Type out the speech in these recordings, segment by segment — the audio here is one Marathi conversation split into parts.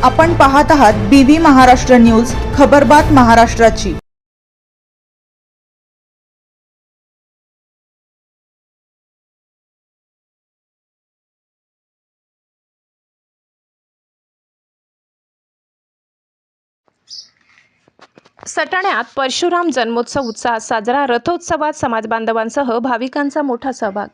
आपण पाहत आहात BV महाराष्ट्र न्यूज, खबरबात महाराष्ट्राची। सटाण्यात परशुराम जन्मोत्सव उत्साहात साजरा। रथोत्सवात समाज बांधवांसह भाविकांचा मोठा सहभाग।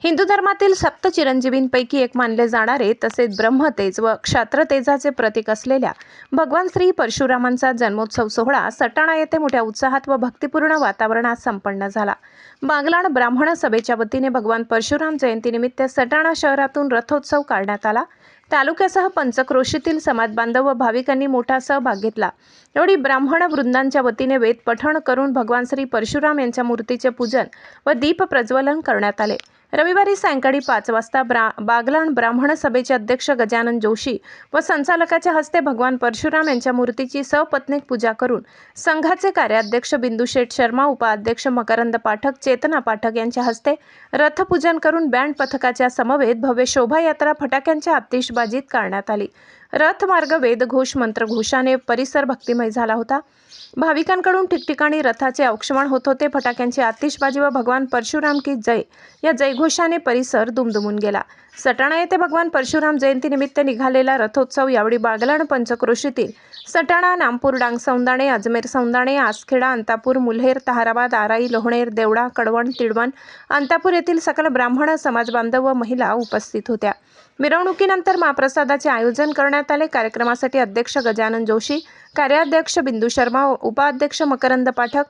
हिंदू धर्मातील सप्त चिरंजीवींपैकी एक मानले जाणारे तसेच ब्रह्मतेज व क्षात्रतेजाचे प्रतीक असलेल्या भगवान श्री परशुरामांचा जन्मोत्सव सोहळा सटाणा येथे मोठ्या उत्साहात व भक्तिपूर्ण वातावरणात संपन्न झाला। बागलाण ब्राह्मण सभेच्या वतीने भगवान परशुराम जयंतीनिमित्त सटाणा शहरातून रथोत्सव काढण्यात आला। तालुक्यासह पंचक्रोशीतील समाज बांधव व भाविकांनी मोठा सहभाग घेतला। एवढी ब्राह्मण वृंदांच्या वतीने वेद पठण करून भगवान श्री परशुराम यांच्या मूर्तीचे पूजन व दीप प्रज्वलन करण्यात आले। रविवारी सायंकाळी 5 वाजता बागलाण ब्राह्मण सभेचे अध्यक्ष गजानन जोशी व संचालकाच्या हस्ते भगवान परशुराम यांच्या मूर्तीची सपत्नीक पूजा करून संघाचे कार्याध्यक्ष बिंदुशेठ शर्मा, उपाध्यक्ष मकरंद पाठक, चेतना पाठक यांच्या हस्ते रथपूजन करून बँड पथकाच्या समवेत भव्य शोभायात्रा फटाक्यांच्या आतिषबाजीत काढण्यात आली। रथमार्ग वेदघोष मंत्रघोषाने परिसर भक्तिमय झाला होता। भाविकांकडून ठिकठिकाणी रथाचे औक्षमण होत होते। फटाक्यांची आतिषबाजी व भगवान परशुराम की जय या जयघोषाने परिसर दुमदुमून गेला। सटाणा येथे भगवान परशुराम जयंतीनिमित्त निघालेला रथोत्सव यावेळी बागलाण पंचक्रोशीतील सटाणा, नामपूर, डांग सौंदाणे, अजमेर सौंदाणे, आसखेडा, अंतापूर, मुल्हेर, ताहाराबाद, आराई, लोहणेर, देवडा, कडवण, तिडवण, अंतापूर येथील सकल ब्राह्मण समाज बांधव व महिला उपस्थित होत्या। मिरवणुकीनंतर महाप्रसादाचे आयोजन करण्यात आले। कार्यक्रमासाठी अध्यक्ष गजानन जोशी, कार्याध्यक्ष बिंदू शर्मा, उपाध्यक्ष मकरंद पाठक,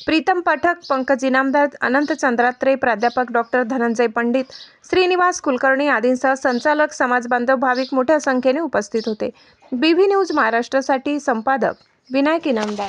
प्रीतम पाठक, पंकज इनामदार, अनंत चंद्रात्रे, प्राध्यापक डॉक्टर धनंजय पंडित, श्रीनिवास कुलकर्णी आदींसह संचालक, समाज बांधव, भाविक मोठ्या संख्येने उपस्थित होते। BV न्यूज महाराष्ट्रासाठी संपादक विनायक इनामदार।